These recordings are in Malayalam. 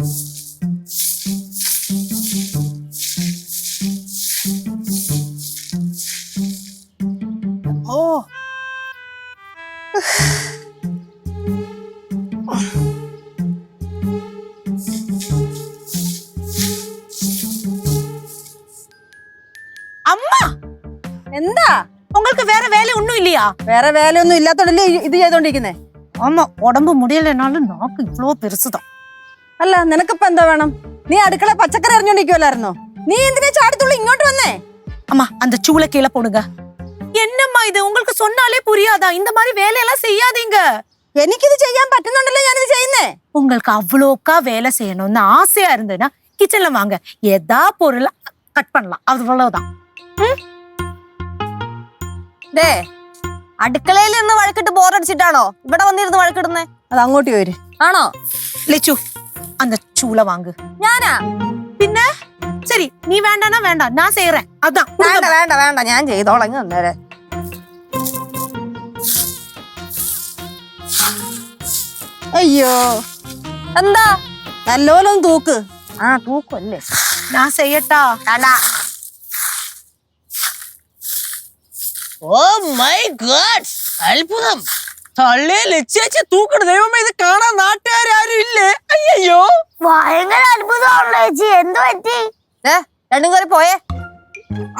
ഓ അമ്മ എന്താ உங்களுக்கு வேற வேலை ஒண்ணும் இல்லையா? വേറെ വേലയൊന്നും ഇല്ലാത്തോണ്ടല്ലേ ഇത് ചെയ്തോണ്ടിരിക്കുന്നേ? ஆமா, உடம்பு முடியலனாலும் நாக்கு இவ்ளோ பெருசுதான். അല്ല നിനക്കിപ്പോ എന്താ വേണം? നീ അടുക്കള പച്ചക്കറി അറിഞ്ഞോണ്ടിരിക്കുവല്ലായിരുന്നോ? നീ എന്തിനാ ചാടിത്തുള്ളി ഇങ്ങോട്ട് വന്നേ? அம்மா அந்த சூளை கீழே போடுங்க. என்னம்மா இது, உங்களுக்கு சொன்னாலே புரியாதா? இந்த மாதிரி வேலையெல்லாம் செய்யாதீங்க. എനിക്കിത് ചെയ്യാൻ പറ്റുന്നുണ്ടല്ലോ ഞാനിത് ചെയ്യുന്നേ. உங்களுக்கு அவ்வளோக்கா வேலை செய்யணும்னு ஆசையா இருந்ததுன்னா கிச்சன்ல வாங்க, எதா பொருளை கட் பண்ணலாம், அவ்வளவுதான். ദേ അടുക്കളയിൽ നിന്ന് വഴക്കിട്ട് ബോറടിച്ചിട്ടാണോ ഇവിടെ വന്നിരുന്ന് വഴക്കിടുന്നേ? അത് അങ്ങോട്ട് പോര്. ആണോ? லெச்சு அந்த சூளை வாங்கு. ഞാനാ? பின்ன சரி, நீ வேண்டானா வேண்டாம், நான் செய்யறேன். அதான். വേണ്ട വേണ്ട വേണ്ട, ഞാൻ ചെയ്തോളങ്ങ് അന്നേരം. അയ്യോ എന്താ? നല്ലോലും തൂക്ക്. ആ തൂക്കല്ലേ. நான் செய்யட்டா? വേണ്ട. ഓ മൈ ഗോഡ്, അത്ഭുതം! തള്ളേ ലച്ചേച്ചി തൂക്കണ ദൈവമേ, ഇത് കാണാൻ നാട്ടുകാരും ഇല്ലേ? അയ്യോ, ഭയങ്കര അത്ഭുതമാണല്ലോ ചേച്ചി. എന്ത് പറ്റി? രണ്ടും കയറി പോയേ.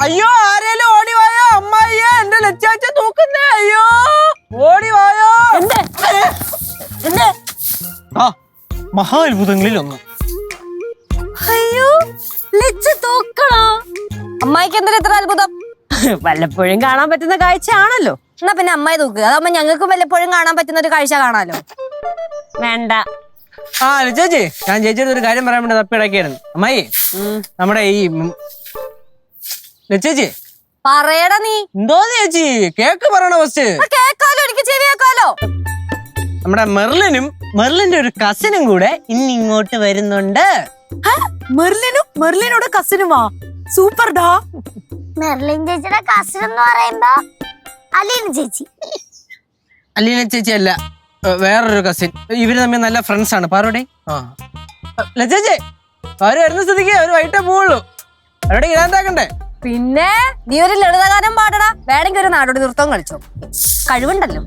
അയ്യോ, ആരേലും ഓടി വായോ, അമ്മായിയെ എന്റെ ലച്ചാച്ച തൂക്കുന്നേ. അയ്യോ, ഓടി വായോ. ആ മഹാ അത്ഭുതങ്ങളിൽ ഒന്ന്. അയ്യോ ലച്ച് തൂക്കണോ? അമ്മായിക്ക് എന്തിനാ ഇത്ര അത്ഭുതം? വല്ലപ്പോഴും കാണാൻ പറ്റുന്ന കാഴ്ചയാണല്ലോ. എന്നാ പിന്നെ അമ്മായി തൂക്കുക, അതാവുമ്പോ ഞങ്ങൾക്ക് വല്ലപ്പോഴും കാണാൻ പറ്റുന്ന ഒരു കാഴ്ച കാണാലോ. വേണ്ട. ആ ലച്ചേച്ചി, ഞാൻ ചേച്ചിയുടെ ഒരു കാര്യം പറയാൻ വേണ്ടി തപ്പിടക്കായിരുന്നു. അമ്മായി, നമ്മുടെ ഈ ലച്ചേച്ചി പറയടാ. നീ എന്തോന്ന് ചേച്ചി കേക്ക് പറയണ ഫസ്റ്റ്? കേക്കാലോ, എനിക്ക് ചെവി കേക്കാലോ. നമ്മുടെ മെർലിന്റെ ഒരു കസിനും കൂടെ ഇന്ന് ഇങ്ങോട്ട് വരുന്നുണ്ട്. മെർലിനോട് കസിനുമാ? സൂപ്പർഡാ. മെർലിൻ ചേച്ചിയുടെ കസിൻ എന്ന് പറയുമ്പോ അലീന ചേച്ചി. അലീന ചേച്ചി അല്ല, വേറൊരു കസിൻ. ഇവര് തമ്മിൽ നല്ല ഫ്രണ്ട്സ് ആണ്. പാറോടെ ലച്ചേച്ചി അവര് വരുന്ന സ്ഥിതിക്ക് അവര് വൈകിട്ടേ പോവുള്ളൂ. അവരുടെ ഇടാന്താക്കണ്ടേ? പിന്നെ നീ ഒരു ലളിതഗാനം പാടടാ, വേണമെങ്കിൽ ഒരു നാടോടി നൃത്തം കളിച്ചോ, കഴിവുണ്ടല്ലോ.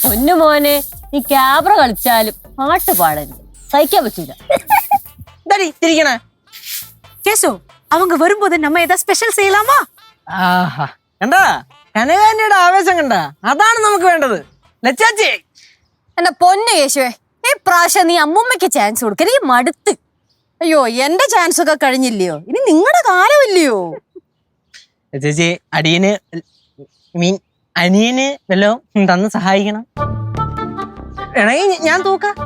പൊന്നു മോനെ, നീ ക്യാബ്ര കളിച്ചാലും പാട്ട് പാടരുത്, സഹിക്കാൻ പറ്റൂല. തിരിക്കണേ கேசு, அவங்க வரும்போது நம்ம ஏதாவது ஸ்பெஷல் செய்யலாமா? ആഹാ, കണ്ടാ കനകാന്റിയുടെ ആവേശം കണ്ടാ? അതാണ് നമുക്ക് വേണ്ടത് ലച്ചാച്ചി. എന്റെ പൊന്നു യേശുവേ, ഈ പ്രാവശ്യം നീ അമ്മൂമ്മയ്ക്ക് ചാൻസ് കൊടുക്ക. നീ മടുത്ത്. അയ്യോ, എന്റെ ചാൻസ് ഒക്കെ കഴിഞ്ഞില്ലയോ? ഇനി നിങ്ങളുടെ കാലമില്ലയോ? ലച്ചേച്ചി അടിയന് അനിയന് വല്ലതും തന്ന് സഹായിക്കണം. വേണമെങ്കിൽ ഞാൻ തൂക്കാം.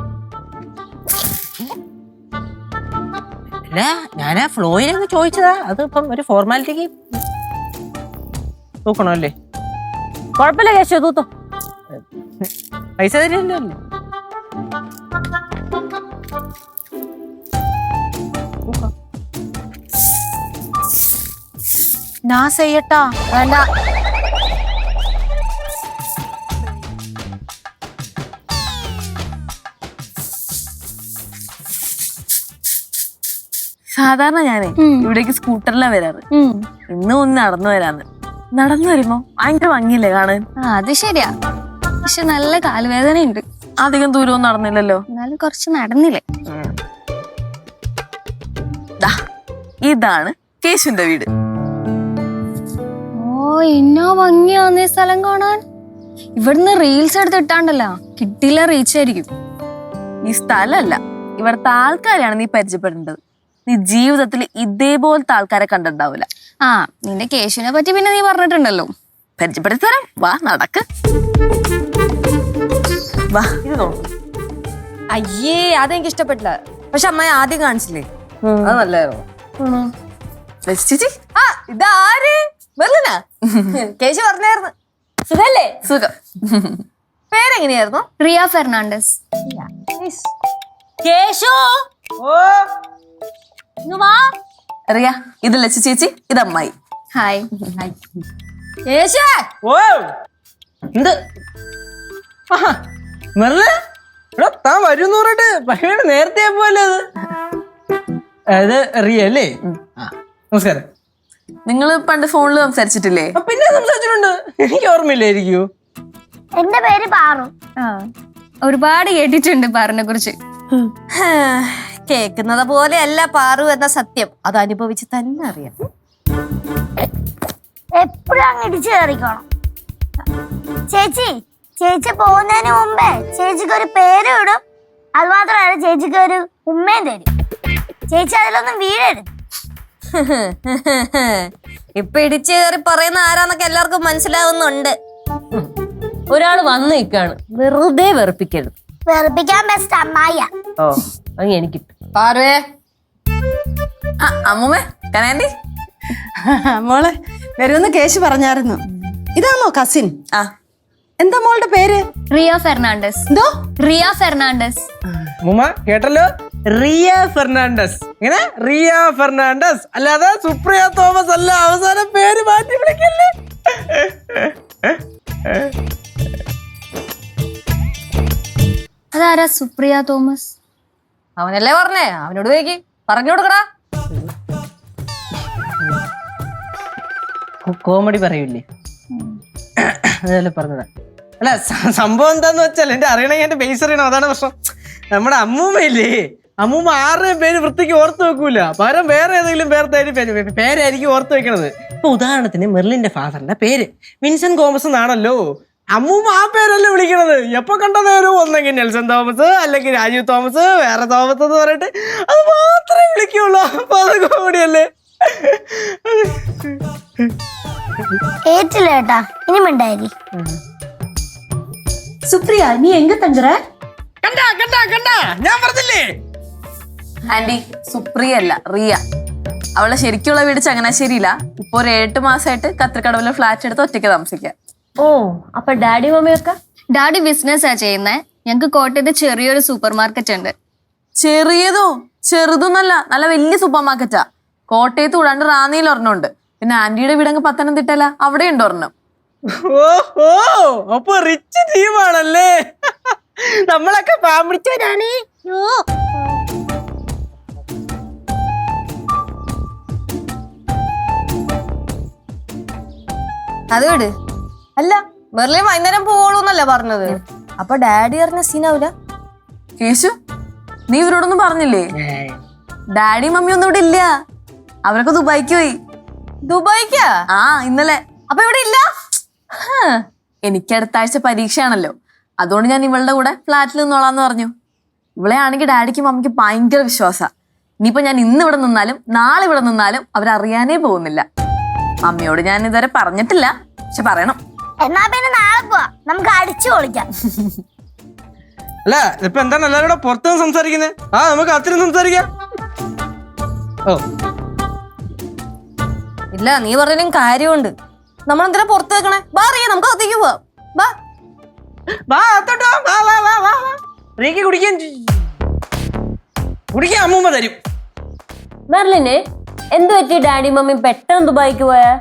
അല്ല, ഞാൻ ആ ഫ്ലോയിലൊന്ന് ചോദിച്ചതാ. അതിപ്പം ഒരു ഫോർമാലിറ്റിക്ക് തൂക്കണോ അല്ലേ? കുഴപ്പമില്ല കേശു, തൂത്തോ. പൈസ തരുമല്ലോ അല്ലേ? நான் செய்யட்டா? വേണ്ട. സാധാരണ ഞാനേ ഇവിടേക്ക് സ്കൂട്ടറിലാണ് വരാറ്. ഇന്നും ഒന്ന് നടന്നു വരാന്ന്. നടന്നു വരുമ്പോ ഭയങ്കര ഭംഗിയില്ലേ കാണാൻ? അത് ശരിയാ, പക്ഷെ നല്ല കാലുവേദന ഉണ്ട്. അധികം ദൂരമൊന്നും നടന്നില്ലല്ലോ. എന്നാലും കുറച്ച് നടന്നില്ലേ. ഇതാണ് കേശുന്റെ വീട്. ഓ, ഇന്നോ ഭംഗിയാന്നേ സ്ഥലം കാണാൻ. ഇവിടുന്ന് റീൽസ് എടുത്തിട്ടാണ്ടല്ലോ കിട്ടിയില്ല റീച്ച് ആയിരിക്കും. ഈ സ്ഥലമല്ല, ഇവിടുത്തെ ആൾക്കാരെയാണ് നീ പരിചയപ്പെടേണ്ടത്. നീ ജീവിതത്തിൽ ഇതേപോലത്തെ ആൾക്കാരെ കണ്ടിട്ടുണ്ടാവില്ല. ആ, നിന്റെ കേശുവിനെ പറ്റി പിന്നെ നീ പറഞ്ഞിട്ടുണ്ടല്ലോ. പരിചയപ്പെടുത്തി തരാം, വാ നടക്ക്. വാ. അയ്യേ, അതെനിക്ക് ഇഷ്ടപ്പെട്ടില്ല. പക്ഷെ അമ്മായി ആദ്യം കാണിച്ചില്ലേ, അത് നല്ലായിരുന്നു. ചേച്ചി, ആ ഇതാര്? മെർലിനാ? കേശു പറഞ്ഞായിരുന്നു. സുഖല്ലേ? സുഖം. പേരെങ്ങനെയായിരുന്നു? റിയ ഫെർണാണ്ടസ്. കേശു, ഇങ്ങ് വാ. അറിയാ, ഇത് ലച്ചു ചേച്ചി, ഇത് അമ്മായി. ഹായ്. യേശു, ഓ എന്ത് മെർല്? എടാ താൻ വരും പറഞ്ഞിട്ട് ഭയങ്കര നേരത്തെ പോലെ അത് റിയ അല്ലേ? നമസ്കാരം. നിങ്ങൾ പണ്ട് ഫോണിൽ സംസാരിച്ചിട്ടില്ലേ? പിന്നെ സംസാരിച്ചിട്ടുണ്ട്, എനിക്ക് ഓർമ്മയില്ലായിരിക്കോ? എന്റെ പേര് പാറു. ഒരുപാട് കേട്ടിട്ടുണ്ട് പാറിനെ കുറിച്ച്. കേൾക്കുന്നത് പോലെയല്ല പാറു എന്ന സത്യം അത് അനുഭവിച്ച് തന്നെ അറിയാം. എപ്പോഴും അങ്ങ് ഇടിച്ചു കയറിക്കോണം. ചേച്ചി പോകുന്നതിന് മുമ്പേ ചേച്ചിക്ക് ഒരു പേര് ഇടും. അത് മാത്രമല്ല ചേച്ചിക്ക് ഒരു ഉമ്മയും തരും. ചേച്ചി അതിലൊന്നും വീഴരുത്. ഇപ്പൊ ഇടിച്ചു കയറി പറയുന്ന ആരാന്നൊക്കെ എല്ലാവർക്കും മനസ്സിലാവുന്നുണ്ട്. ഒരാള് വന്നു നിൽക്കാണ്, വെറുതെ വെറുപ്പിക്കരുത്. വെറുപ്പിക്കാൻ ബെസ്റ്റ് അമ്മായ. ഓ അത് എനിക്ക് പാറുവേ. അമ്മൂമ്മേ കനാൻഡി. മോളെ വരുമെന്ന് കേശു പറഞ്ഞായിരുന്നു. ഇതാണോ കസിൻ? ആ എന്താ മോളുടെ പേര്? റിയ ഫെർണാണ്ടസ്. എന്തോ? റിയ ഫെർണാണ്ടസ്. മുമ്മ കേട്ടല്ലോ, റിയ ഫെർണാണ്ടസ്. ഇങ്ങനെ റിയ ഫെർണാണ്ടസ്, അല്ലാതെ സുപ്രിയ തോമസ് അല്ല. അവസാനം പേര് മാറ്റി വിളിക്കല്ലേ. അതാരാ സുപ്രിയ തോമസ്? അവനല്ലേ പറഞ്ഞേ, അവനോട് ചോദിക്ക്, പറഞ്ഞു കൊടുക്കടാ. കോമഡി പറയൂലേ, അതല്ലേ പറഞ്ഞതാ. അല്ല സംഭവം എന്താന്ന് വെച്ചാൽ, എന്റെ അറിയണമെങ്കിൽ എന്റെ ബേസ് അറിയണം, അതാണ് പ്രശ്നം. നമ്മുടെ അമ്മൂമ്മയില്ലേ, അമ്മൂമ്മ ആരുടെയും പേര് വൃത്തിക്ക് ഓർത്ത് വെക്കൂല. പകരം വേറെ ഏതെങ്കിലും പേരായിരിക്കും ഓർത്ത് വെക്കണത്. ഇപ്പൊ ഉദാഹരണത്തിന് മെർലിന്റെ ഫാദറിന്റെ പേര് വിൻസെന്റ് തോമസ് എന്നാണല്ലോ. അമ്മൂമ്മ ആ പേരല്ലേ വിളിക്കണത്. എപ്പൊ കണ്ട നേരം ഒന്നെങ്കിൽ നെൽസൺ തോമസ്, അല്ലെങ്കിൽ രാജീവ് തോമസ്, വേറെ തോമസ് എന്ന് പറഞ്ഞിട്ട് അത് മാത്രമേ വിളിക്കുള്ളൂ. അപ്പൊ അത് കോമഡിയല്ലേ. ഏറ്റില്ല ഏട്ടാ, ഇനി മിണ്ടായി. സുപ്രിയ, നീ എങ്ക തங்குற? കണ്ടാ കണ്ടാ കണ്ടാ, ഞാൻ പറഞ്ഞില്ലേ. ആന്റി, സുപ്രിയ അല്ല റിയ. അവളെ ശരിക്കുള്ള വീട് ചങ്ങനാശ്ശേരിയില്ല. ഇപ്പൊ ഒരു 8 മാസമായിട്ട് കത്രിക്കടവിലെ ഫ്ലാറ്റ് എടുത്ത് ഒറ്റയ്ക്ക് താമസിക്കാം. ഓ അപ്പൊ ഡാഡി മമ്മിയൊക്കെ? ഡാഡി ബിസിനസ്സാ ചെയ്യുന്നേ. ഞങ്ങക്ക് കോട്ടയത്ത് ചെറിയൊരു സൂപ്പർ മാർക്കറ്റ് ഉണ്ട്. ചെറിയതോ? ചെറുതൊന്നല്ല, നല്ല വലിയ സൂപ്പർ മാർക്കറ്റാ. കോട്ടയത്ത് കൂടാണ്ട് റാന്നിയിൽ ഒരെണ്ണമുണ്ട്. പിന്നെ ആന്റിയുടെ വീടങ്ങ് പത്തനംതിട്ടല്ല, അവിടെ ഉണ്ട് ഒരെണ്ണം. ഓഹോ, അപ്പൊ റിച്ച് ടീമാണല്ലേ. നമ്മളൊക്കെ പാമ്പിടിച്ചവരാണ്. അത് വിട്. അല്ല, മെർലിൻ വൈകുന്നേരം പോവുള്ളൂന്നല്ലേ പറഞ്ഞത്? അപ്പൊ ഡാഡി അറിഞ്ഞ സീനാവൂല? കേശു, നീ ഇവരോടൊന്നും പറഞ്ഞില്ലേ? ഡാഡി മമ്മി ഒന്നും ഇവിടെ ഇല്ല. അവരൊക്കെ ദുബായിക്ക് പോയി. ദുബായിക്കാ? ആ ഇന്നലെ. അപ്പൊ ഇവിടെ ഇല്ല? എനിക്ക് അടുത്ത ആഴ്ച പരീക്ഷയാണല്ലോ, അതുകൊണ്ട് ഞാൻ ഇവളുടെ കൂടെ ഫ്ലാറ്റിൽ നിന്നോളാന്ന് പറഞ്ഞു. ഇവളെ ആണെങ്കിൽ ഡാഡിക്കും മമ്മിക്കും ഭയങ്കര വിശ്വാസ. ഇനിയിപ്പോ ഞാൻ ഇന്ന് ഇവിടെ നിന്നാലും നാളെ ഇവിടെ നിന്നാലും അവരറിയാനേ പോകുന്നില്ല. മമ്മിയോട് ഞാൻ ഇതുവരെ പറഞ്ഞിട്ടില്ല, പക്ഷെ പറയണം. എന്നാ പിന്നെ നാളെ പോവാ, നമുക്ക് അടിച്ചു പൊളിക്കാം. അല്ല ഇപ്പൊ എന്താണ് എല്ലാവരും കൂടെ പുറത്തുനിന്ന് സംസാരിക്കുന്നത്? ആ നമുക്ക് അത്രയും സംസാരിക്കാം. ഓ ഇല്ല, നീ പറഞ്ഞതിനും കാര്യമുണ്ട്. നമ്മളെന്തിനാ പുറത്ത് വെക്കണേ? ബാ റിയ, നമുക്ക് അകത്തേക്ക് പോവാം. ബാ വാ അത്തോട്ടോ, വാ വാ വാ വാ. റീക്ക് കുടിക്കാൻ അമ്മൂമ്മ തരും. മെർലിന് എന്ത് പറ്റി ഡാഡി മമ്മി പെട്ടെന്ന് ദുബായിക്ക് പോയാ?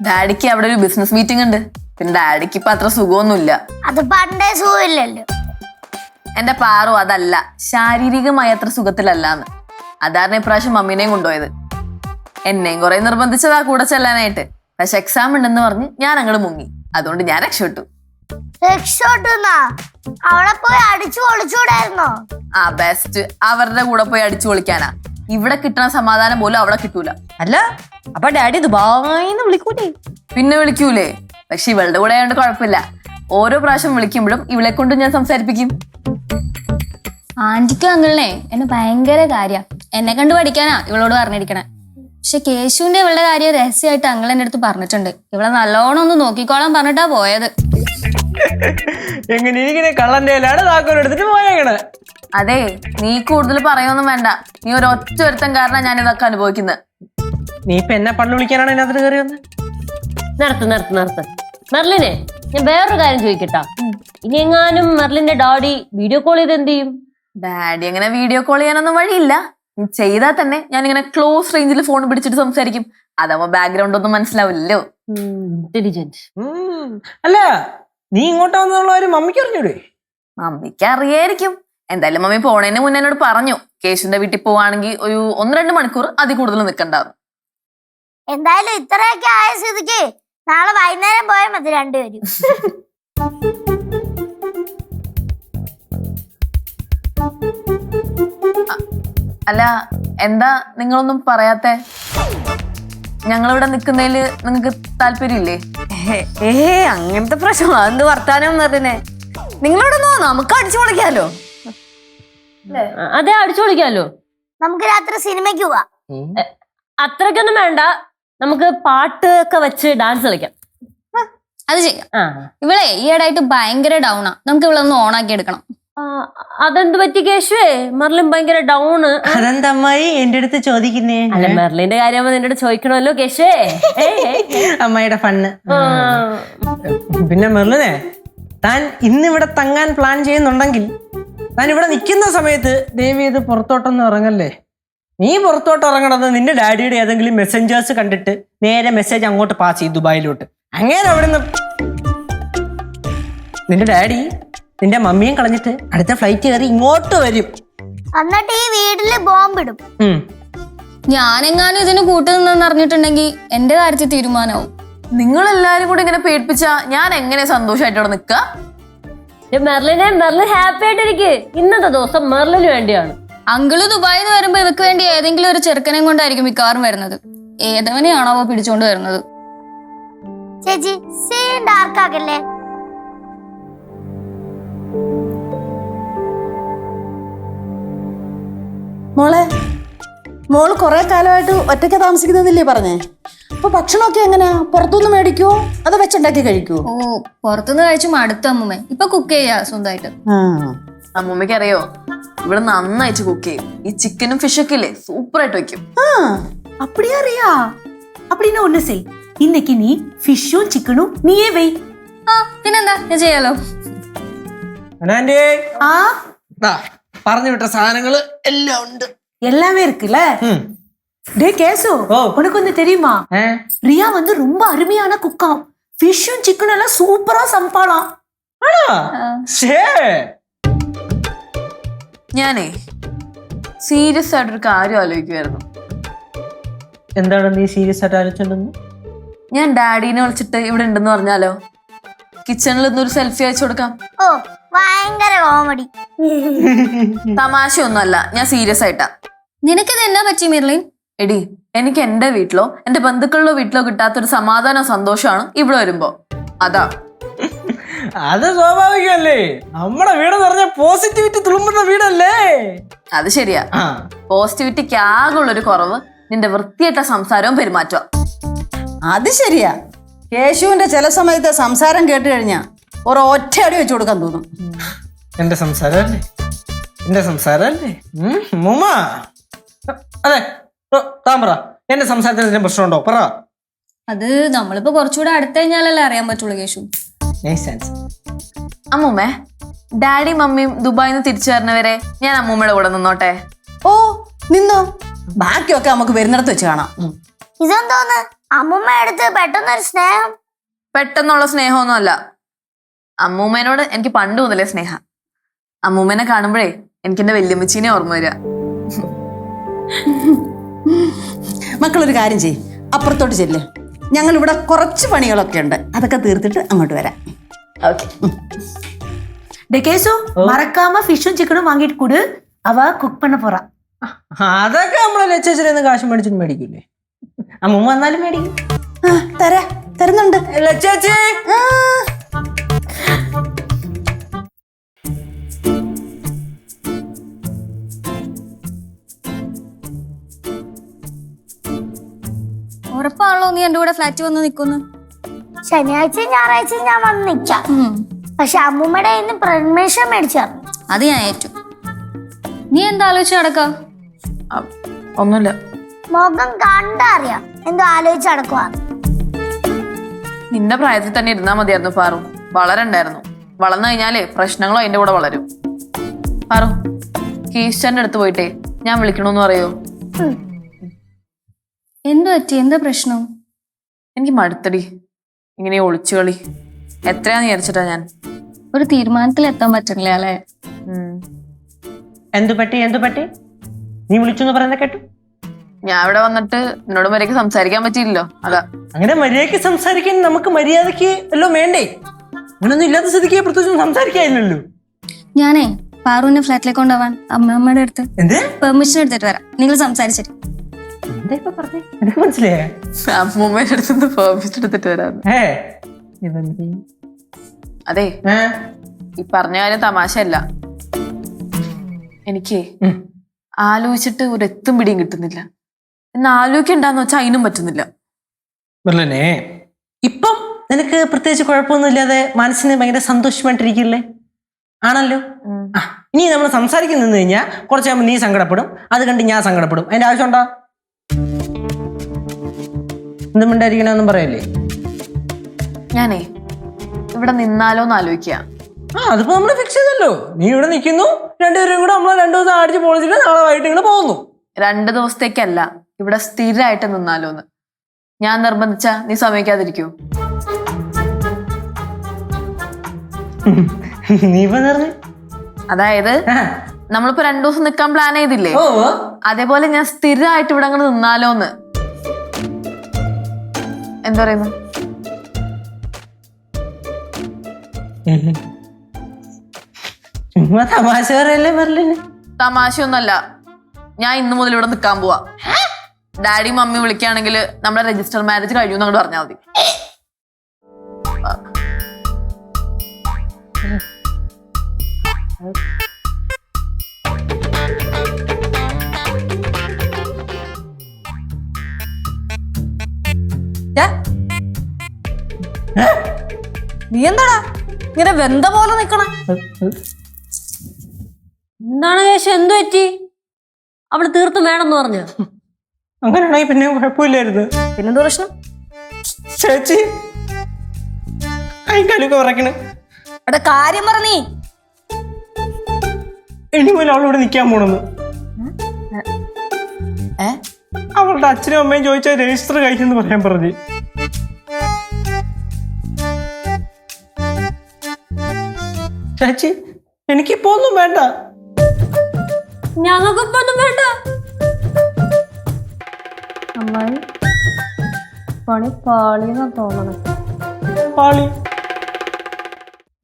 ഡാഡിക്ക് അവിടെ ഒരു ബിസിനസ് മീറ്റിംഗ് ഉണ്ട്. പിന്നെ ഡാഡിക്ക് ഇപ്പൊ അത്ര സുഖമൊന്നുമില്ല. അത് പണ്ടേ സുഖമില്ലല്ലോ. എന്റെ പാറു അതല്ല, ശാരീരികമായി അത്ര സുഖത്തിലല്ലാന്ന്. അതാണ് ഇപ്രാവശ്യം മമ്മീനെയും കൊണ്ടുപോയത്. എന്നെയും കുറെ നിർബന്ധിച്ചതാ കൂടെ ചെല്ലാനായിട്ട്. പക്ഷെ എക്സാം ഉണ്ടെന്ന് പറഞ്ഞ് ഞാൻ അങ്ങോട്ട് മുങ്ങി. അതുകൊണ്ട് ഞാൻ രക്ഷപ്പെട്ടു. രക്ഷോട്ടുന്നാ അവളെ പോയി അടിച്ചു പൊളിച്ചൂടായിരുന്നോ? ആ ബെസ്റ്റ്, അവരുടെ കൂടെ പോയി അടിച്ചു പൊളിക്കാനാ. ഇവിടെ കിട്ടണ സമാധാനം പോലും അവിടെ കിട്ടൂല. അല്ല, അപ്പൊ ഡാഡി ദുബായിന്ന് വിളിക്കൂലേ? പിന്നെ വിളിക്കൂലേ, പക്ഷെ ഇവളുടെ കൂടെ ആയതുകൊണ്ട് കുഴപ്പമില്ല. ഓരോ പ്രാവശ്യം വിളിക്കുമ്പോഴും ഇവളെ കൊണ്ട് ഞാൻ സംസാരിപ്പിക്കും. ആന്റിക്കും അങ്കിളിനെ എന്നെ ഭയങ്കര കാര്യ. എന്നെ കണ്ടു പഠിക്കാനാ ഇവളോട് പറഞ്ഞിരിക്കണേ. പക്ഷെ കേശുവിന്റെ ഇവളുടെ കാര്യം രഹസ്യമായിട്ട് അങ്കിൾ എന്റെ അടുത്ത് പറഞ്ഞിട്ടുണ്ട്. ഇവളെ നല്ലോണം ഒന്ന് നോക്കിക്കോളാൻ പറഞ്ഞിട്ടാ പോയത്. എങ്ങനെ ഇരിക്കണേ, കള്ളന്റെ കയ്യിലാണ് താക്കോൽ എടുത്തിട്ട് പോയേക്കണേ. അതെ, നീ കൂടുതൽ പറയൊന്നും വേണ്ട. നീ ഒരു ഒറ്റ ഒരുത്തൻ കാരണം ഞാൻ ഇതൊക്കെ അനുഭവിക്കുന്നത്. നീ ഇപ്പൊ എന്നെ പള്ളി വിളിക്കാനാണ് ഇതിനകത്ത് കയറി വന്നത്. നിർത്ത്. മെർലിനെ ഞാൻ വേറൊരു കാര്യം ചോദിക്കട്ടാ. ഇനി എങ്ങാനും മെർലിന്റെ ഡാഡി വീഡിയോ കോൾ ചെയ്ത് എന്ത് ചെയ്യും? ഡാഡി അങ്ങനെ വീഡിയോ കോൾ ചെയ്യാനൊന്നും വഴിയില്ല. നീ ചെയ്താൽ തന്നെ ഞാൻ ഇങ്ങനെ ക്ലോസ് റേഞ്ചിൽ ഫോൺ പിടിച്ചിട്ട് സംസാരിക്കും. അതാവുമ്പോ ബാക്ക്ഗ്രൗണ്ട് ഒന്നും മനസ്സിലാവില്ലല്ലോ. ഇന്റലിജന്റ്. അല്ല നീ ഇങ്ങോട്ട് വന്നുള്ള കാര്യം മമ്മിക്ക് അറിഞ്ഞൂടെ? മമ്മിക്ക് അറിയായിരിക്കും. എന്തായാലും മമ്മി പോണേന് മുന്നേ എന്നോട് പറഞ്ഞു കേശുവിന്റെ വീട്ടിൽ പോവാണെങ്കിൽ ഒരു 1-2 മണിക്കൂർ അതിൽ കൂടുതൽ നിൽക്കണ്ടാവും. എന്തായാലും ഇത്രയൊക്കെ ആയ സ്ഥിതിക്ക് നാളെ വൈകുന്നേരം പോയാൽ മതി രണ്ടുപേരും. അല്ല എന്താ നിങ്ങളൊന്നും പറയാത്തെ? ഞങ്ങളിവിടെ നിക്കുന്നതില് നിങ്ങക്ക് താല്പര്യമില്ലേ? അങ്ങനത്തെ പ്രശ്നം അതെന്ത് വർത്താനം പറഞ്ഞേ. നിങ്ങളോട് നമുക്ക് അടിച്ചു പൊളിക്കാലോ. അതെ, അടിച്ചു പൊളിക്കാലോ. നമുക്ക് രാത്രി സിനിമയ്ക്ക് പോവാം. അത്രയ്ക്കൊന്നും വേണ്ട, നമുക്ക് പാട്ട് ഒക്കെ വെച്ച് ഡാൻസ് കളിക്കാം. അത് ചെയ്യാം. ഇവളെ ഈയിടായിട്ട് ഭയങ്കര ഡൗണാ, നമുക്ക് ഇവിടെ ഒന്ന് ഓണാക്കി എടുക്കണം. അതെന്ത് പറ്റി കേശുവേ? മെർലിൻ ഭയങ്കര ഡൗണ്. അതെന്താ അമ്മായി എന്റെ അടുത്ത് ചോദിക്കുന്നേ? അല്ല, മെർലിന്റെ കാര്യം നിന്റെ അടുത്ത് ചോദിക്കണമല്ലോ കേശുവേ. അമ്മായിയുടെ ഫണ്ണ്. പിന്നെ മെർലിനെ, താൻ ഇന്നിവിടെ തങ്ങാൻ പ്ലാൻ ചെയ്യുന്നുണ്ടെങ്കിൽ താൻ ഇവിടെ നിൽക്കുന്ന സമയത്ത് ദേവി ഇത് പുറത്തോട്ടൊന്നും ഇറങ്ങല്ലേ. നീ പുറത്തോട്ട് ഇറങ്ങണത് നിന്റെ ഡാഡിയുടെ ഏതെങ്കിലും മെസ്സഞ്ചേഴ്സ് കണ്ടിട്ട് നേരെ മെസ്സേജ് അങ്ങോട്ട് പാസ് ചെയ്യും ദുബായിലോട്ട്. അങ്ങനെ അവിടുന്ന് നിന്റെ ഡാഡി നിന്റെ മമ്മിയും കളഞ്ഞിട്ട് അടുത്ത ഫ്ലൈറ്റ് കയറി ഇങ്ങോട്ട് വരും. എന്നിട്ട് ഈ വീട്ടില് ബോംബിടും. ഞാനെങ്ങാനും ഇതിന് കൂട്ടുനിന്നെന്ന് അറിഞ്ഞിട്ടുണ്ടെങ്കിൽ എന്റെ കാര്യത്തിൽ തീരുമാനമാവും. നിങ്ങൾ എല്ലാരും കൂടി ഇങ്ങനെ പേടിപ്പിച്ചാ ഞാൻ എങ്ങനെ സന്തോഷമായിട്ട് അവിടെ നിക്ക? മെർലിൻ ഹാപ്പി ആയിട്ടിരിക്കെ. ഇന്നത്തെ ദിവസം മെർലിന് വേണ്ടിയാണ്. അങ്കിള് ദുബായിൽ നിന്ന് വരുമ്പോ ഇവക്ക് വേണ്ടി ഏതെങ്കിലും ഒരു ചെറുക്കനെ കൊണ്ടായിരിക്കും മിക്കവാറും വരുന്നത്. ഏതവനെയാണോ അവ പിടിച്ചോണ്ട് വരുന്നത്? ചേച്ചി സീൻ ഡാർക്ക് ആക്കല്ലേ. മോള് കുറെ കാലമായിട്ട് ഒറ്റയ്ക്ക് താമസിക്കുന്നതില്ലേ പറഞ്ഞേ? അപ്പൊ ഭക്ഷണമൊക്കെ എങ്ങനെയാ? പുറത്തുനിന്ന് മേടിക്കുവോ അതോ വെച്ചുണ്ടാക്കി കഴിക്കുവോ? ഓ, പുറത്തുനിന്ന് കഴിച്ചു മടുത്ത അമ്മൂമ്മ. ഇപ്പൊ കുക്ക് ചെയ്യാ സ്വന്തമായിട്ട്. അമ്മൂമ്മയ്ക്ക് അറിയോ, ഇവിടെ നന്നായിട്ട് കുക്ക് ചെയ്യും. ഈ ചിക്കനും ഫിഷൊക്കെ ഇല്ലേ സൂപ്പർ ആയിട്ട് വെക്കും. அப்படியா ரியா? அப்படின்னா ஒண்ணு செய், இன்னைக்கு நீ ஃபிஷ்ஷும் சிக்கனும் நீயே வை. പിന്നെന്താ, ഞാൻ ചെയ്യാലോ. പറഞ്ഞു വിട്ട സാധനങ്ങള് എല്ലാം ഉണ്ട്. எல்லாமே இருக்குல்ல. டே கேசு, உனக்கு வந்து தெரியுமா, ரியா வந்து ரொம்ப அருமையான குக்காம். ஃபிஷ்ஷும் சிக்கனும் எல்லாம் சூப்பரா சமைப்பாளாம். ഞാനേ സീരിയസ് ആയിട്ടൊരു കാര്യം ആലോചിക്കുമായിരുന്നു. എന്താണ് നീ സീരിയസ് ആയിട്ട് ആലോചിച്ചോണ്ടെന്ന്? ഞാൻ ഡാഡീനെ വിളിച്ചിട്ട് ഇവിടെ ഉണ്ടെന്ന് പറഞ്ഞാലോ? കിച്ചണിൽ ഇന്നൊരു സെൽഫി അയച്ചു കൊടുക്കാം. ഓ ഭയങ്കര കോമഡി. തമാശ ഒന്നുമല്ല, ഞാൻ സീരിയസ് ആയിട്ടാ. നിനക്കിത് എന്നാ പറ്റി മെർലിൻ? എടി, എനിക്ക് എന്റെ വീട്ടിലോ എന്റെ ബന്ധുക്കളുടെ വീട്ടിലോ കിട്ടാത്തൊരു സമാധാന സന്തോഷമാണ് ഇവിടെ വരുമ്പോ. അതാ. അത് സ്വാഭാവികമല്ലേ, നമ്മുടെ വീടെന്ന് പറഞ്ഞ പോസിറ്റിവിറ്റി തുളുമ്പുന്ന വീടല്ലേ. അത് ശരിയാ. പോസിറ്റിവിറ്റിക്ക് ആകുള്ളൊരു കുറവ് നിന്റെ വൃത്തിയായിട്ട സംസാരവും പെരുമാറ്റം. അത് ശരിയാ. കേശുവിന്റെ ചില സമയത്ത് സംസാരം കേട്ട് കഴിഞ്ഞാ ഒറ്റ അടി വെച്ചു കൊടുക്കാൻ തോന്നും. എന്റെ സംസാരല്ലേ, എന്റെ സംസാരല്ലേ മൂമ്മ. അതെ, താൻ പറ, എന്റെ സംസാരത്തിന് എന്തെങ്കിലും പ്രശ്നമുണ്ടോ? പറ. അത് നമ്മളിപ്പോ കുറച്ചുകൂടെ അടുത്ത് കഴിഞ്ഞാലല്ലേ അറിയാൻ പറ്റുള്ളൂ കേശു. അമ്മൂമ്മേ, ഡാഡി മമ്മിയും ദുബായിൽ നിന്ന് തിരിച്ചു വരുന്നവരെ ഞാൻ അമ്മൂമ്മയുടെ കൂടെ നിന്നോട്ടെ? ഓ നിന്നോ, ബാക്കിയൊക്കെ നമുക്ക് വരുന്നിടത്ത് വെച്ച് കാണാം. ഇതെന്തോന്ന് അമ്മൂമ്മ എടുത്ത് പെട്ടെന്നൊരു സ്നേഹം? പെട്ടെന്നുള്ള സ്നേഹമൊന്നും അല്ല. അമ്മൂമ്മേനോട് എനിക്ക് പണ്ട് മുതലേ സ്നേഹ. അമ്മൂമ്മേനെ കാണുമ്പോഴേ എനിക്ക് എന്റെ വല്യമ്മച്ചീനെ ഓർമ്മ വരിക. മക്കളൊരു കാര്യം ചെയ്യും, അപ്പുറത്തോട്ട് ചെല്ല്. ഞങ്ങൾ ഇവിടെ കുറച്ച് പണികളൊക്കെ ഉണ്ട്, അതൊക്കെ തീർത്തിട്ട് അങ്ങോട്ട് വരാം. ഓക്കെ. டே கேசு, மறக்காம ஃபிஷ்ஷும் சிக்கனும் வாங்கிட்டு கொடு, அவ குக் பண்ண போறா. അതൊക്കെ നമ്മളെ ലച്ചേച്ചിന്ന് കാശ് മേടിച്ചിട്ട് മേടിക്കൂലേ? അമ്മൂമ്മ വന്നാലും മേടിക്കും. തരുന്നുണ്ട് ലച്ചേച്ചി. ഉറപ്പാണല്ലോ നീ എന്റെ കൂടെ ഫ്ലാറ്റ് വന്ന് നിക്കുന്നു? ശനിയാഴ്ചയും ഞായറാഴ്ചയും ഞാൻ വന്ന് നിക്കാം. പക്ഷെ അമ്മൂമ്മയുടെ കയ്യിൽ നിന്ന് പെർമിഷൻ മേടിച്ചു. അത് ഞാൻ ഏറ്റു. നീ എന്താ ആലോചിച്ച് നടക്ക? ഒന്നുമില്ല. മുഖം കണ്ടറിയാം എന്തോ ആലോചിച്ച് നടക്കുവാ. നിന്റെ പ്രായത്തിൽ തന്നെ ഇരുന്നാ മതിയായിരുന്നു പാറു. വളരണ്ടായിരുന്നു. വളർന്നു കഴിഞ്ഞാലേ പ്രശ്നങ്ങളും അതിന്റെ കൂടെ വളരും. പാറു, കീശന്റെ അടുത്ത് പോയിട്ടേ ഞാൻ വിളിക്കണമെന്ന് പറയോ? എന്തു പറ്റി? എന്താ പ്രശ്നം? എനിക്ക് മടുത്തടി ഇങ്ങനെ ഒളിച്ചു കളി. എത്രയാന്ന് വിചാരിച്ചിട്ടാ ഞാൻ. ഒരു തീരുമാനത്തിൽ എത്താൻ പറ്റില്ല അല്ലേ? എന്തു പറ്റി നീ വിളിച്ചു പറയുന്ന കേട്ടു. ഞാൻ ഇവിടെ വന്നിട്ട് എന്നോട് മര്യാദയ്ക്ക് സംസാരിക്കാൻ പറ്റിയില്ലല്ലോ, അതാ. അങ്ങനെ മര്യാദയ്ക്ക് സംസാരിക്കാൻ നമുക്ക് മര്യാദയ്ക്ക് എല്ലാം വേണ്ടേ? അങ്ങനൊന്നും ഇല്ലാത്ത സ്ഥിതിക്ക് പ്രത്യേകിച്ച് സംസാരിക്കാനില്ലല്ലോ. ഞാനേ പാറുവിനെ ഫ്ലാറ്റിലേക്ക് കൊണ്ടുപോവാൻ അമ്മമ്മയുടെ അടുത്ത് എന്ത് പെർമിഷൻ എടുത്തിട്ട് വരാം. നിങ്ങൾ സംസാരിച്ചിട്ട്. എന്താ ഇപ്പൊ പറഞ്ഞേ? എനിക്ക് മനസ്സിലായേ? അമ്മൂമ്മയുടെ അടുത്ത് പെർമിഷൻ എടുത്തിട്ട് വരാന്ന്. അതെ, ഈ പറഞ്ഞ കാര്യം തമാശയല്ല. എനിക്ക് ആലോചിച്ചിട്ട് ഒരു എത്തും പിടിയും കിട്ടുന്നില്ല. എന്ന് ആലോചിക്കണ്ടെന്ന് വെച്ചാൽ അതിനും പറ്റുന്നില്ല. മെർലിനെ, ഇപ്പം നിനക്ക് പ്രത്യേകിച്ച് കുഴപ്പമൊന്നും ഇല്ലാതെ മനസ്സിന് ഭയങ്കര സന്തോഷമായിട്ടിരിക്കില്ലേ? ആണല്ലോ. ഇനി നമ്മൾ സംസാരിക്കാൻ നിന്ന് കഴിഞ്ഞാൽ കുറച്ചാകുമ്പോൾ നീ സങ്കടപ്പെടും, അത് കണ്ട് ഞാൻ സങ്കടപ്പെടും. അതിന്റെ ആവശ്യമുണ്ടോ? എന്തും മിണ്ടായിരിക്കണമെന്നും പറയല്ലേ? ഞാനേ ഇവിടെ നിന്നാലോന്ന് ആലോചിക്കുക. അതിപ്പോ നമ്മള് ഫിക്സ് ചെയ്തല്ലോ. നീ ഇവിടെ നിൽക്കുന്നു, രണ്ടുപേരും കൂടെ നമ്മൾ 2 ദിവസം അടിച്ച് പൊളിച്ചിട്ട് നാളെ വൈകിട്ട് ഇങ്ങനെ പോകുന്നു. 2 ദിവസത്തേക്കല്ല, ഇവിടെ സ്ഥിരമായിട്ട് നിന്നാലോന്ന്. ഞാൻ നിർബന്ധിച്ച നീ സമ്മതിക്കാതിരിക്കൂ? നീ പറഞ്ഞു. അതായത് നമ്മളിപ്പോ 2 ദിവസം നിൽക്കാൻ പ്ലാൻ ചെയ്തില്ലേ, അതേപോലെ ഞാൻ സ്ഥിരമായിട്ട് ഇവിടെ അങ്ങോട്ട് നിന്നാലോന്ന്. എന്താ പറയുന്നു? തമാശ പറയല്ലേ മെർലിന്? തമാശയൊന്നല്ല. ഞാൻ ഇന്നു മുതൽ ഇവിടെ നിൽക്കാൻ പോവാ. ഡാഡി മമ്മി വിളിക്കുകയാണെങ്കിൽ നമ്മുടെ രജിസ്റ്റർ മാരേജ് കഴിഞ്ഞു എന്നങ്ങോട്ട് പറഞ്ഞാൽ മതി. നീ എന്താടാ ഇങ്ങനെ വെന്ത പോലെ നിക്കണ? എന്താണ് കേശു, എന്തു പറ്റി? അവിടെ തീർത്തും വേണമെന്ന് പറഞ്ഞു. അങ്ങനെയാണെങ്കിൽ പിന്നെ കുഴപ്പമില്ലായിരുന്നു. പിന്നെന്താ പ്രശ്നം? ചേച്ചി കൈകാലൊക്കെ ഉറക്കണ്. അവിടെ കാര്യം പറ നീ. ഇനി പോലും അവളിവിടെ നിൽക്കാൻ പോണെന്ന്. അവളുടെ അച്ഛനും അമ്മയും ചോദിച്ചാൽ രജിസ്റ്റർ കഴിച്ചെന്ന് പറയാൻ പറഞ്ഞു. ചേച്ചി എനിക്കിപ്പോ ഒന്നും വേണ്ട. ഞങ്ങൾക്കിപ്പോ ഒന്നും വേണ്ട. അമ്മായി പണി പാളിന്നാ തോന്നണേ. പാളി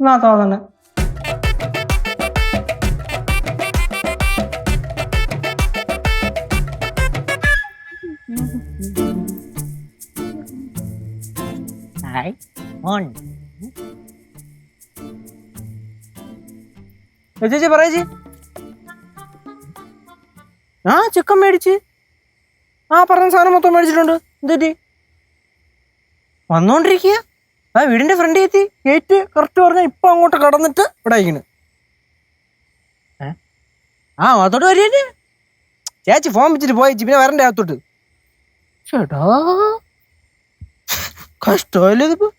എന്നാ തോന്നണേ. ചേച്ചി പറയേച്ചി. ചിക്കൻ മേടിച്ച് പറഞ്ഞ സാധനം മൊത്തം മേടിച്ചിട്ടുണ്ട്. എന്തെറ്റി? വന്നോണ്ടിരിക്കുക. വീടിന്റെ ഫ്രണ്ട് എത്തി. ഗേറ്റ് കറക്റ്റ് പറഞ്ഞാൽ ഇപ്പൊ അങ്ങോട്ട് കടന്നിട്ട് ഇവിടെ അയക്കണ്. അതോട്ട് വരികന്നെ. ചേച്ചി ഫോൺ വെച്ചിട്ട് പോയി പിന്നെ വരണ്ടേ അകത്തോട്ട്. ചേട്ടാ കഷ്ടമല്ലേ ഇതിപ്പോ.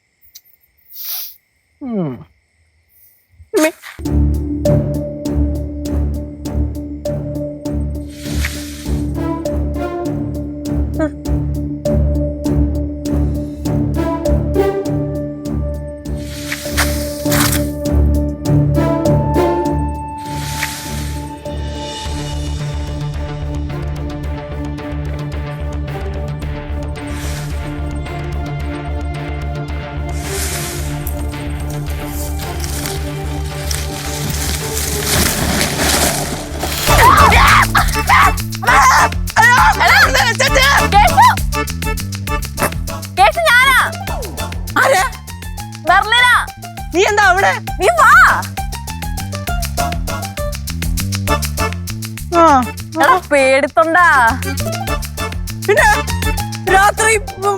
നീ എന്താ അവിടെ? നീ വാ. പേടിത്തൊണ്ടാ. പിന്നെ രാത്രി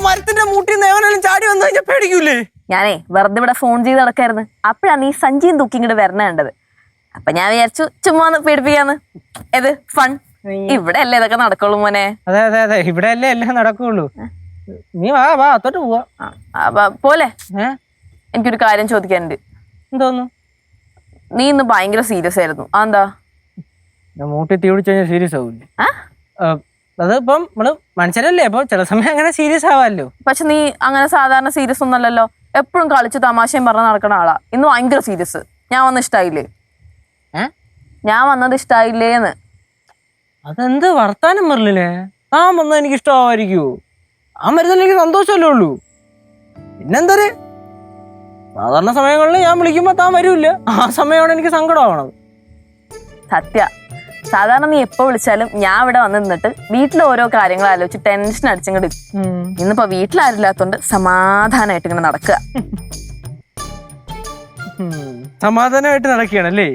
മരത്തിന്റെ മൂട്ടിൽ നിന്ന് എവനെല്ലാം ചാടി വന്നു കഴിഞ്ഞാൽ പേടിക്കൂലേ? ഞാനേ വെറുതെ ഇവിടെ ഫോൺ ചെയ്ത് നടക്കായിരുന്നു. അപ്പോഴാണ് ഈ സഞ്ചിയും തൂക്കി ഇങ്ങോട്ട് വരണേണ്ടത്. അപ്പൊ ഞാൻ വിചാരിച്ചു ചുമ്മാ ഒന്ന് പേടിപ്പിക്കാന്ന്. ഏത് ഫൺ. ഇവിടെ അല്ലേ ഇതൊക്കെ നടക്കുള്ളൂ മോനെ. അതെ അതെ അതെ, ഇവിടെ അല്ലേ എല്ലാം നടക്കുള്ളൂ. നീ വാ അത്തോട്ട് പോവാ പോലെ. എനിക്കൊരു കാര്യം ചോദിക്കാനുണ്ട്. എന്തോന്നു? നീ ഇന്ന് ഭയങ്കര സീരിയസ് ആയിരുന്നു. അതെന്താ? മൂട്ടി തീ പിടിച്ചു കഴിഞ്ഞാൽ സീരിയസ് ആവൂല്ലേ? അതിപ്പം നമ്മള് മനുഷ്യരല്ലേ, അപ്പൊ ചില സമയം അങ്ങനെ സീരിയസ് ആവാമല്ലോ. പക്ഷെ നീ അങ്ങനെ സാധാരണ സീരിയസ് ഒന്നല്ലല്ലോ. എപ്പോഴും കളിച്ച് തമാശയും പറഞ്ഞ് നടക്കുന്ന ആളാ. ഇന്ന് ഭയങ്കര സീരിയസ്. ഞാൻ വന്ന് ഇഷ്ടായില്ലേ? ഞാൻ വന്നത് ഇഷ്ടായില്ലേന്ന്. അതെന്ത് വർത്താനം മെർലിനെ? താൻ വന്നാൽ എനിക്ക് ഇഷ്ടമായിരിക്കൂ. ആ മരുന്നിൽ എനിക്ക് സന്തോഷമല്ലേ ഉള്ളൂ. പിന്നെന്താ സാധാരണ സമയങ്ങളിൽ ഞാൻ വിളിക്കുമ്പോ താൻ വരൂല്ല. ആ സമയമാണ് എനിക്ക് സങ്കടമാവണത്. സത്യ, സാധാരണ നീ എപ്പോ വിളിച്ചാലും ഞാൻ ഇവിടെ വന്ന് നിന്നിട്ട് വീട്ടിലെ ഓരോ കാര്യങ്ങൾ ആലോചിച്ച് ടെൻഷൻ അടിച്ചിങ്ങോട്ട്. ഇന്നിപ്പോ വീട്ടിലാരില്ലാത്തോണ്ട് സമാധാനമായിട്ട് ഇങ്ങനെ നടക്കുക. സമാധാനമായിട്ട് നടക്കുകയാണല്ലേ?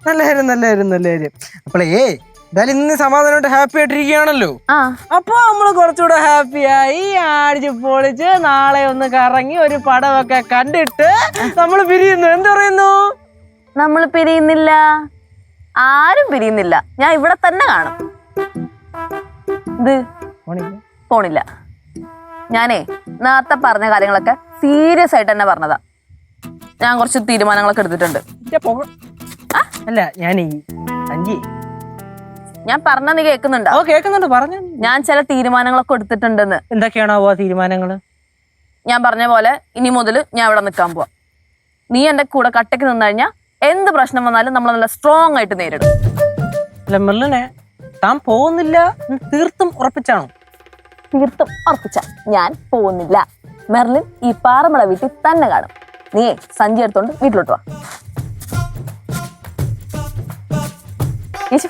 നല്ല കാര്യം, നല്ല കാര്യം, നല്ല കാര്യം. അപ്പോളേ എന്തായാലും ഇന്ന് സമാധാനമായിട്ട് ഹാപ്പി ആയിട്ടിരിക്കുകയാണല്ലോ. അപ്പൊ നമ്മള് കുറച്ചുകൂടെ ഹാപ്പിയായി അടിച്ച് പൊളിച്ച് നാളെ ഒന്ന് കറങ്ങി ഒരു പടമൊക്കെ കണ്ടിട്ട് നമ്മൾ പിരിയുന്നു. എന്ത് പറയുന്നു? നമ്മൾ പിരിയുന്നില്ല, ആരും പിരിയുന്നില്ല. ഞാൻ ഇവിടെ തന്നെ കാണും. ഇത് പോണില്ല. ഞാനേ നേരത്തെ പറഞ്ഞ കാര്യങ്ങളൊക്കെ സീരിയസ് ആയിട്ട് തന്നെ പറഞ്ഞതാ. ഞാൻ കുറച്ച് തീരുമാനങ്ങളൊക്കെ എടുത്തിട്ടുണ്ട്. അല്ല ഞാൻ പറഞ്ഞ നീ കേൾക്കുന്നുണ്ടോ? കേൾക്കുന്നുണ്ട്, പറഞ്ഞു. ഞാൻ ചില തീരുമാനങ്ങളൊക്കെ എടുത്തിട്ടുണ്ടെന്ന്. എന്തൊക്കെയാണോ ആ തീരുമാനങ്ങള്? ഞാൻ പറഞ്ഞ പോലെ ഇനി മുതൽ ഞാൻ ഇവിടെ നിൽക്കാൻ പോവാ. നീ എന്റെ കൂടെ കട്ടയ്ക്ക് നിന്ന് കഴിഞ്ഞാൽ എന്ത് പ്രശ്നം വന്നാലും നമ്മൾ നല്ല സ്ട്രോങ് ആയിട്ട് നേരിടും. അല്ല മെർലിനെ, താൻ പോകുന്നില്ല തീർത്തും ഉറപ്പിച്ചാണോ? തീർത്തും ഉറപ്പിച്ച ഞാൻ പോകുന്നില്ല. മെർലിൻ ഈ പാറമട വീട്ടിൽ തന്നെ കാണും. നീ സഞ്ചി എടുത്തോണ്ട് വീട്ടിലോട്ട് വാ. യേശു